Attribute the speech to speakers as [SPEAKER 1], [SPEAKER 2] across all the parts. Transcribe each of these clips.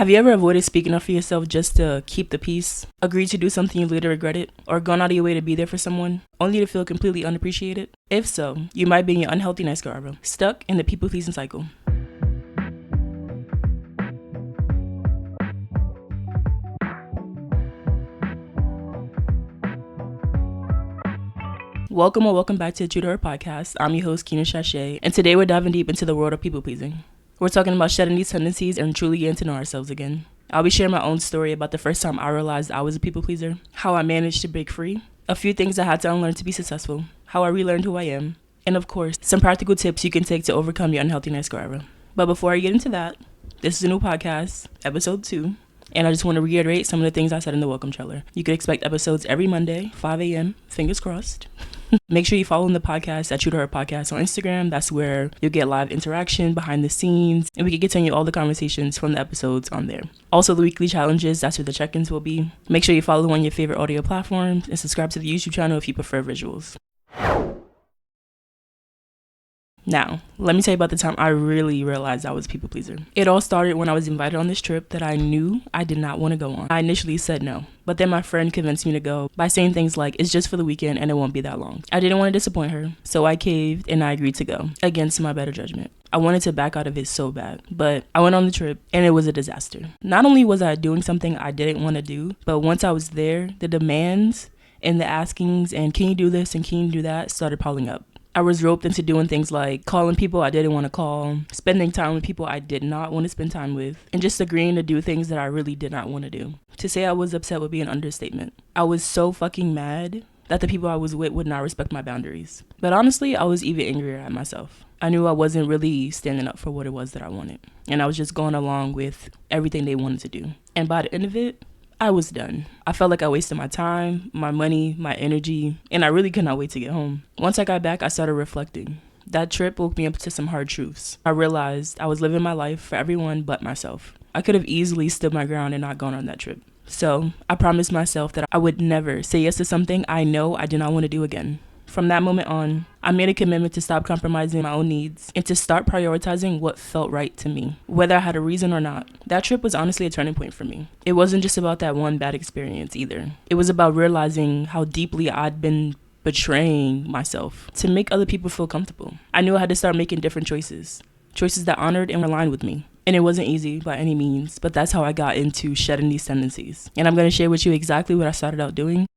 [SPEAKER 1] Have you ever avoided speaking up for yourself just to keep the peace? Agreed to do something you later regretted? Or gone out of your way to be there for someone, only to feel completely unappreciated? If so, you might be in your unhealthiness forever, stuck in the people-pleasing cycle. Welcome back to the True to Her podcast. I'm your host, Keena Sachet, and today we're diving deep into the world of people-pleasing. We're talking about shedding these tendencies and truly getting to know ourselves again. I'll be sharing my own story about the first time I realized I was a people pleaser, how I managed to break free, a few things I had to unlearn to be successful, how I relearned who I am, and of course, some practical tips you can take to overcome your unhealthiness forever. But before I get into that, this is a new podcast, episode 2, and I just want to reiterate some of the things I said in the welcome trailer. You can expect episodes every Monday, 5 a.m., fingers crossed. Make sure you follow the podcast at True to Her Podcast on Instagram. That's where you'll get live interaction behind the scenes, and we can continue all the conversations from the episodes on there. Also, the weekly challenges, that's where the check-ins will be. Make sure you follow on your favorite audio platforms and subscribe to the YouTube channel if you prefer visuals. Now, let me tell you about the time I really realized I was a people pleaser. It all started when I was invited on this trip that I knew I did not want to go on. I initially said no, but then my friend convinced me to go by saying things like, it's just for the weekend and it won't be that long. I didn't want to disappoint her, so I caved and I agreed to go, against my better judgment. I wanted to back out of it so bad, but I went on the trip and it was a disaster. Not only was I doing something I didn't want to do, but once I was there, the demands and the askings and can you do this and can you do that started piling up. I was roped into doing things like calling people I didn't want to call, spending time with people I did not want to spend time with, and just agreeing to do things that I really did not want to do. To say I was upset would be an understatement. I was so fucking mad that the people I was with would not respect my boundaries. But honestly, I was even angrier at myself. I knew I wasn't really standing up for what it was that I wanted, and I was just going along with everything they wanted to do. And by the end of it, I was done. I felt like I wasted my time, my money, my energy, and I really could not wait to get home. Once I got back, I started reflecting. That trip woke me up to some hard truths. I realized I was living my life for everyone but myself. I could have easily stood my ground and not gone on that trip. So I promised myself that I would never say yes to something I know I did not want to do again. From that moment on, I made a commitment to stop compromising my own needs and to start prioritizing what felt right to me, whether I had a reason or not. That trip was honestly a turning point for me. It wasn't just about that one bad experience either. It was about realizing how deeply I'd been betraying myself to make other people feel comfortable. I knew I had to start making different choices that honored and aligned with me. And it wasn't easy by any means, but that's how I got into shedding these tendencies. And I'm going to share with you exactly what I started out doing.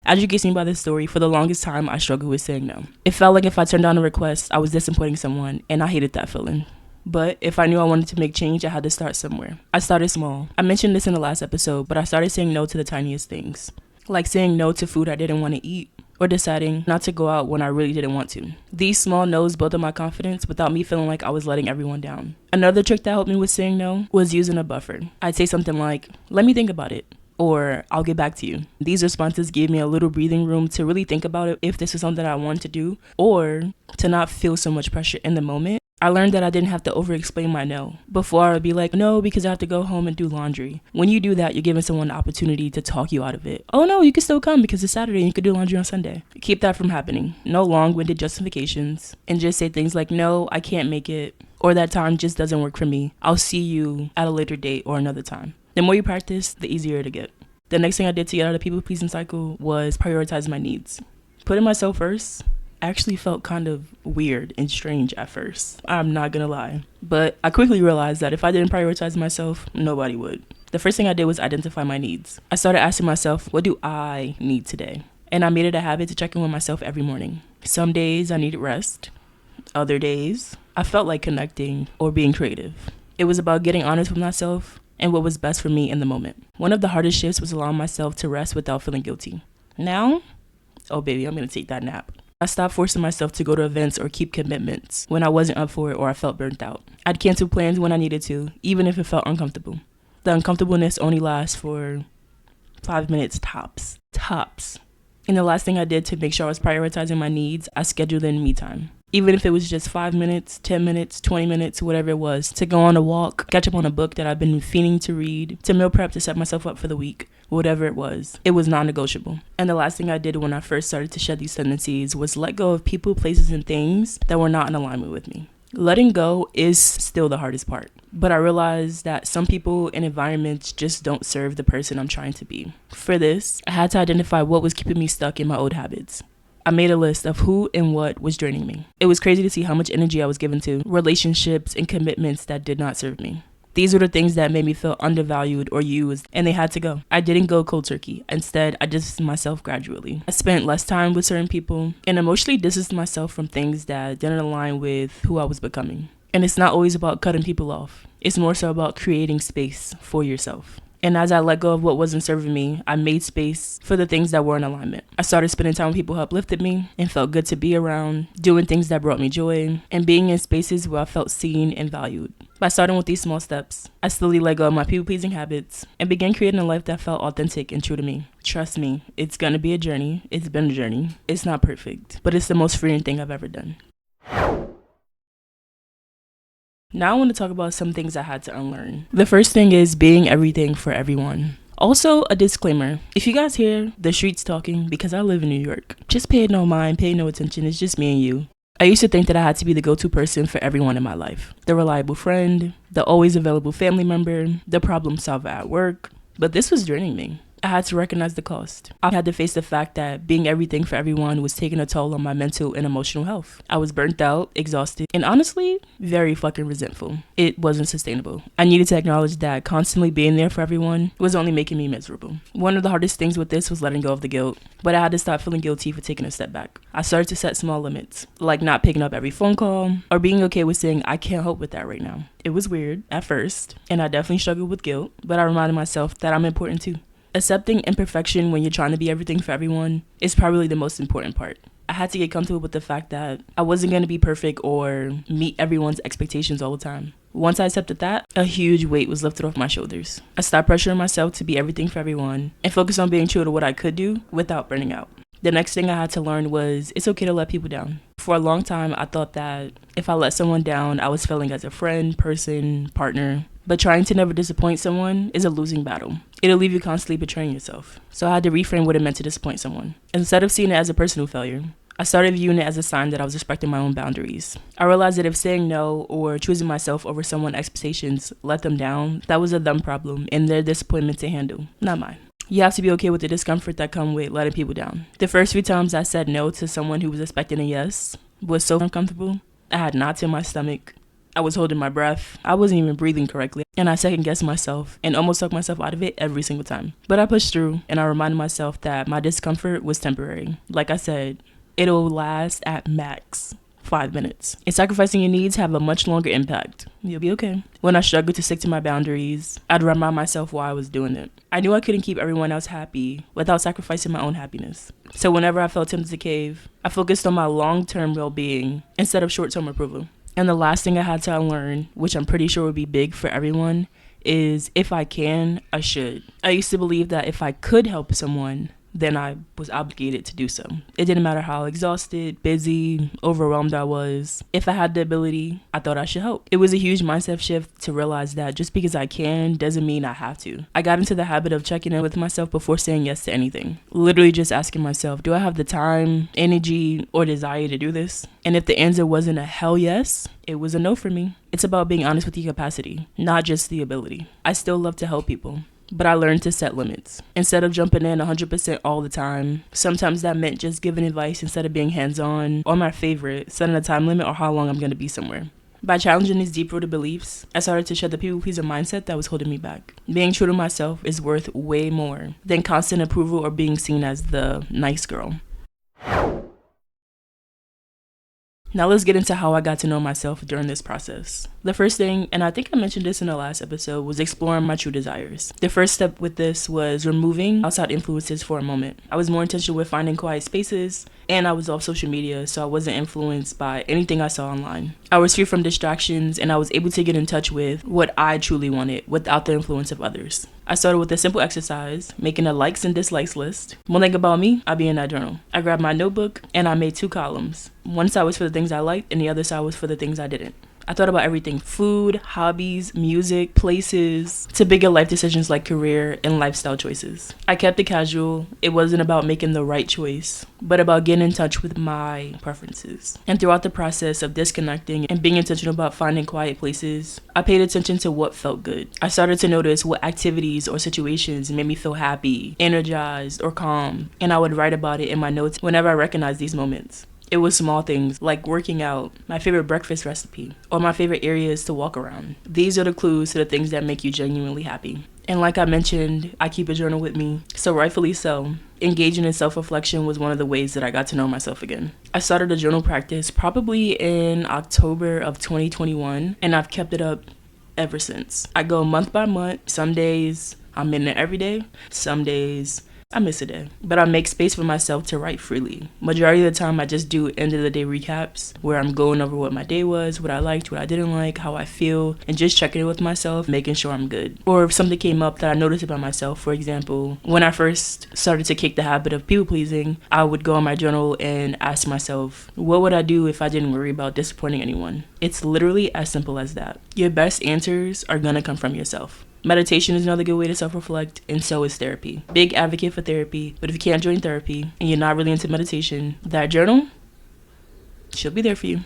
[SPEAKER 1] As you can see by this story, for the longest time, I struggled with saying no. It felt like if I turned down a request, I was disappointing someone, and I hated that feeling. But if I knew I wanted to make change, I had to start somewhere. I started small. I mentioned this in the last episode, but I started saying no to the tiniest things. Like saying no to food I didn't want to eat, or deciding not to go out when I really didn't want to. These small no's built up my confidence without me feeling like I was letting everyone down. Another trick that helped me with saying no was using a buffer. I'd say something like, let me think about it, or I'll get back to you. These responses gave me a little breathing room to really think about it if this is something I want to do, or to not feel so much pressure in the moment. I learned that I didn't have to over-explain my no. Before, I would be like, no, because I have to go home and do laundry. When you do that, you're giving someone an opportunity to talk you out of it. Oh no, you can still come because it's Saturday and you could do laundry on Sunday. Keep that from happening. No long-winded justifications. And just say things like, no, I can't make it, or that time just doesn't work for me. I'll see you at a later date or another time. The more you practice, the easier to get. The next thing I did to get out of the people-pleasing cycle was prioritize my needs. Putting myself first actually felt kind of weird and strange at first. I'm not gonna lie. But I quickly realized that if I didn't prioritize myself, nobody would. The first thing I did was identify my needs. I started asking myself, what do I need today? And I made it a habit to check in with myself every morning. Some days I needed rest. Other days, I felt like connecting or being creative. It was about getting honest with myself and what was best for me in the moment. One of the hardest shifts was allowing myself to rest without feeling guilty. Now, oh baby, I'm gonna take that nap. I stopped forcing myself to go to events or keep commitments when I wasn't up for it or I felt burnt out. I'd cancel plans when I needed to, even if it felt uncomfortable. The uncomfortableness only lasts for 5 minutes tops. And the last thing I did to make sure I was prioritizing my needs, I scheduled in me time. Even if it was just 5 minutes, 10 minutes, 20 minutes, whatever it was, to go on a walk, catch up on a book that I've been fiending to read, to meal prep to set myself up for the week, whatever it was non-negotiable. And the last thing I did when I first started to shed these tendencies was let go of people, places, and things that were not in alignment with me. Letting go is still the hardest part, but I realized that some people and environments just don't serve the person I'm trying to be. For this, I had to identify what was keeping me stuck in my old habits. I made a list of who and what was draining me. It was crazy to see how much energy I was given to relationships and commitments that did not serve me. These were the things that made me feel undervalued or used, and they had to go. I didn't go cold turkey. Instead, I distanced myself gradually. I spent less time with certain people and emotionally distanced myself from things that didn't align with who I was becoming. And it's not always about cutting people off. It's more so about creating space for yourself. And as I let go of what wasn't serving me, I made space for the things that were in alignment. I started spending time with people who uplifted me and felt good to be around, doing things that brought me joy, and being in spaces where I felt seen and valued. By starting with these small steps, I slowly let go of my people-pleasing habits and began creating a life that felt authentic and true to me. Trust me, it's gonna be a journey. It's been a journey. It's not perfect, but it's the most freeing thing I've ever done. Now I want to talk about some things I had to unlearn. The first thing is being everything for everyone. Also, a disclaimer. If you guys hear the streets talking, because I live in New York, just pay no mind, pay no attention. It's just me and you. I used to think that I had to be the go-to person for everyone in my life. The reliable friend, the always available family member, the problem solver at work. But this was draining me. I had to recognize the cost. I had to face the fact that being everything for everyone was taking a toll on my mental and emotional health. I was burnt out, exhausted, and honestly, very fucking resentful. It wasn't sustainable. I needed to acknowledge that constantly being there for everyone was only making me miserable. One of the hardest things with this was letting go of the guilt, but I had to stop feeling guilty for taking a step back. I started to set small limits, like not picking up every phone call or being okay with saying I can't help with that right now. It was weird at first, and I definitely struggled with guilt, but I reminded myself that I'm important too. Accepting imperfection when you're trying to be everything for everyone is probably the most important part. I had to get comfortable with the fact that I wasn't going to be perfect or meet everyone's expectations all the time. Once I accepted that, a huge weight was lifted off my shoulders. I stopped pressuring myself to be everything for everyone and focused on being true to what I could do without burning out. The next thing I had to learn was it's okay to let people down. For a long time, I thought that if I let someone down, I was failing as a friend, person, partner. But trying to never disappoint someone is a losing battle. It'll leave you constantly betraying yourself. So I had to reframe what it meant to disappoint someone. Instead of seeing it as a personal failure, I started viewing it as a sign that I was respecting my own boundaries. I realized that if saying no or choosing myself over someone's expectations let them down, that was a them problem and their disappointment to handle, not mine. You have to be okay with the discomfort that comes with letting people down. The first few times I said no to someone who was expecting a yes was so uncomfortable. I had knots in my stomach. I was holding my breath. I wasn't even breathing correctly. And I second guessed myself and almost took myself out of it every single time. But I pushed through and I reminded myself that my discomfort was temporary. Like I said, it'll last at max 5 minutes. And sacrificing your needs have a much longer impact. You'll be okay. When I struggled to stick to my boundaries, I'd remind myself why I was doing it. I knew I couldn't keep everyone else happy without sacrificing my own happiness. So whenever I felt tempted to cave, I focused on my long-term well-being instead of short-term approval. And the last thing I had to unlearn, which I'm pretty sure would be big for everyone, is if I can, I should. I used to believe that if I could help someone, then I was obligated to do so. It didn't matter how exhausted, busy, overwhelmed I was. If I had the ability, I thought I should help. It was a huge mindset shift to realize that just because I can doesn't mean I have to. I got into the habit of checking in with myself before saying yes to anything. Literally just asking myself, do I have the time, energy, or desire to do this? And if the answer wasn't a hell yes, it was a no for me. It's about being honest with your capacity, not just the ability. I still love to help people, but I learned to set limits. Instead of jumping in 100% all the time, sometimes that meant just giving advice instead of being hands-on, or my favorite, setting a time limit or how long I'm going to be somewhere. By challenging these deep-rooted beliefs, I started to shed the people-pleaser mindset that was holding me back. Being true to myself is worth way more than constant approval or being seen as the nice girl. Now let's get into how I got to know myself during this process. The first thing, and I think I mentioned this in the last episode, was exploring my true desires. The first step with this was removing outside influences for a moment. I was more intentional with finding quiet spaces, and I was off social media, so I wasn't influenced by anything I saw online. I was free from distractions, and I was able to get in touch with what I truly wanted without the influence of others. I started with a simple exercise, making a likes and dislikes list. One thing about me, I'd be in that journal. I grabbed my notebook, and I made 2 columns. One side was for the things I liked, and the other side was for the things I didn't. I thought about everything: food, hobbies, music, places, to bigger life decisions like career and lifestyle choices. I kept it casual. It wasn't about making the right choice, but about getting in touch with my preferences. And throughout the process of disconnecting and being intentional about finding quiet places, I paid attention to what felt good. I started to notice what activities or situations made me feel happy, energized, or calm, and I would write about it in my notes whenever I recognized these moments. It was small things like working out, my favorite breakfast recipe, or my favorite areas to walk around. These are the clues to the things that make you genuinely happy. And like I mentioned, I keep a journal with me, so rightfully so. Engaging in self-reflection was one of the ways that I got to know myself again. I started a journal practice probably in October of 2021, and I've kept it up ever since. I go month by month. Some days I'm in it every day. Some days I miss a day, but I make space for myself to write freely. Majority of the time, I just do end of the day recaps where I'm going over what my day was, what I liked, what I didn't like, how I feel, and just checking in with myself, making sure I'm good. Or if something came up that I noticed about myself, for example, when I first started to kick the habit of people pleasing, I would go on my journal and ask myself, what would I do if I didn't worry about disappointing anyone? It's literally as simple as that. Your best answers are gonna come from yourself. Meditation is another good way to self-reflect, and so is therapy. Big advocate for therapy, but if you can't join therapy and you're not really into meditation, that journal she'll be there for you.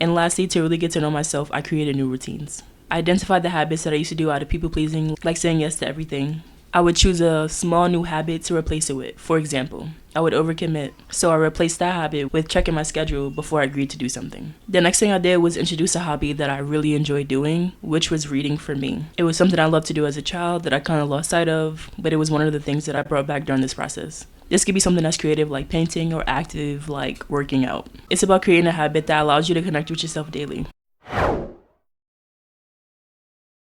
[SPEAKER 1] And lastly, to really get to know myself, I created new routines. I identified the habits that I used to do out of people pleasing, like saying yes to everything. I would choose a small new habit to replace it with. For example, I would overcommit, so I replaced that habit with checking my schedule before I agreed to do something. The next thing I did was introduce a hobby that I really enjoyed doing, which was reading for me. It was something I loved to do as a child that I kind of lost sight of, but it was one of the things that I brought back during this process. This could be something that's creative like painting or active like working out. It's about creating a habit that allows you to connect with yourself daily.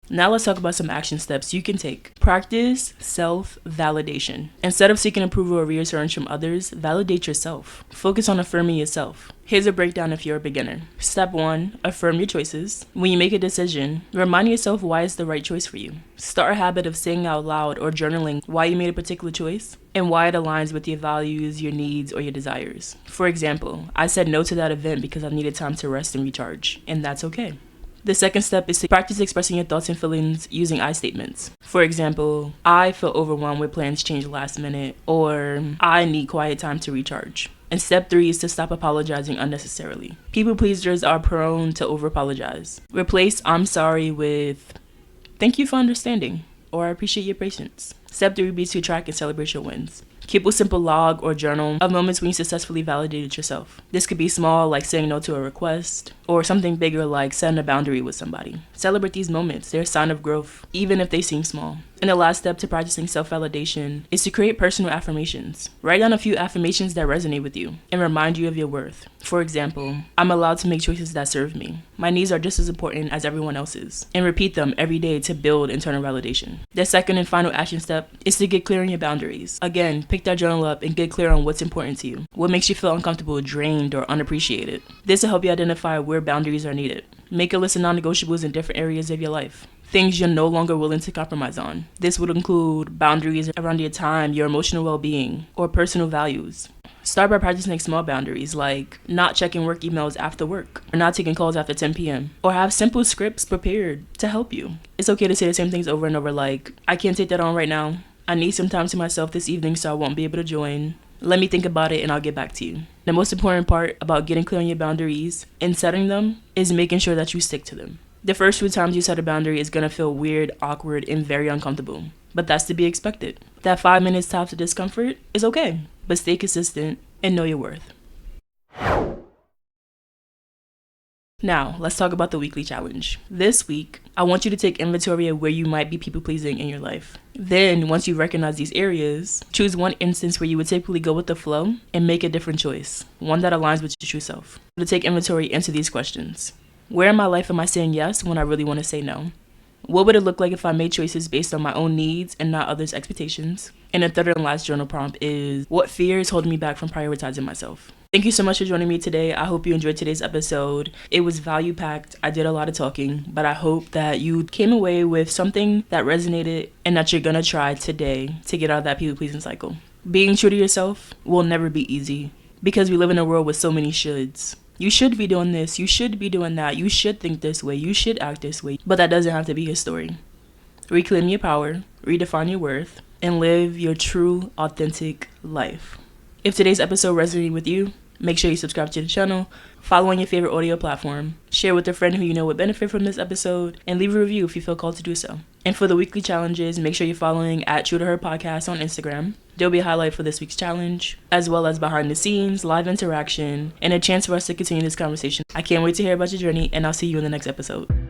[SPEAKER 1] Now let's talk about some action steps you can take. Practice self-validation. Instead of seeking approval or reassurance from others, validate yourself. Focus on affirming yourself. Here's a breakdown if you're a beginner. Step 1, affirm your choices. When you make a decision, remind yourself why it's the right choice for you. Start a habit of saying out loud or journaling why you made a particular choice and why it aligns with your values, your needs, or your desires. For example, I said no to that event because I needed time to rest and recharge, and that's okay. The second step is to practice expressing your thoughts and feelings using I statements. For example, I feel overwhelmed with plans changed last minute, or I need quiet time to recharge. And step 3 is to stop apologizing unnecessarily. People pleasers are prone to over apologize. Replace I'm sorry with thank you for understanding, or I appreciate your patience. Step 3 would be to track and celebrate your wins. Keep a simple log or journal of moments when you successfully validated yourself. This could be small, like saying no to a request, or something bigger, like setting a boundary with somebody. Celebrate these moments. They're a sign of growth, even if they seem small. And the last step to practicing self-validation is to create personal affirmations. Write down a few affirmations that resonate with you and remind you of your worth. For example, I'm allowed to make choices that serve me. My needs are just as important as everyone else's. And repeat them every day to build internal validation. The second and final action step is to get clear on your boundaries. Again, pick that journal up and get clear on what's important to you. What makes you feel uncomfortable, drained, or unappreciated. This will help you identify where boundaries are needed. Make a list of non-negotiables in different areas of your life. Things you're no longer willing to compromise on. This would include boundaries around your time, your emotional well-being, or personal values. Start by practicing small boundaries like not checking work emails after work, or not taking calls after 10 p.m., or have simple scripts prepared to help you. It's okay to say the same things over and over like, I can't take that on right now. I need some time to myself this evening so I won't be able to join. Let me think about it and I'll get back to you. The most important part about getting clear on your boundaries and setting them is making sure that you stick to them. The first few times you set a boundary is going to feel weird, awkward, and very uncomfortable. But that's to be expected. That 5 minutes tops of discomfort is okay. But stay consistent and know your worth. Now, let's talk about the weekly challenge. This week, I want you to take inventory of where you might be people-pleasing in your life. Then, once you recognize these areas, choose one instance where you would typically go with the flow and make a different choice, one that aligns with your true self. To take inventory into these questions. Where in my life am I saying yes when I really want to say no? What would it look like if I made choices based on my own needs and not others' expectations? And the third and last journal prompt is, what fears hold me back from prioritizing myself? Thank you so much for joining me today. I hope you enjoyed today's episode. It was value-packed. I did a lot of talking, but I hope that you came away with something that resonated and that you're going to try today to get out of that people-pleasing cycle. Being true to yourself will never be easy because we live in a world with so many shoulds. You should be doing this. You should be doing that. You should think this way. You should act this way. But that doesn't have to be your story. Reclaim your power, redefine your worth, and live your true, authentic life. If today's episode resonated with you, make sure you subscribe to the channel, follow on your favorite audio platform, share with a friend who you know would benefit from this episode, and leave a review if you feel called to do so. And for the weekly challenges, make sure you're following at True to Her Podcast on Instagram. There'll be a highlight for this week's challenge, as well as behind the scenes, live interaction, and a chance for us to continue this conversation. I can't wait to hear about your journey, and I'll see you in the next episode.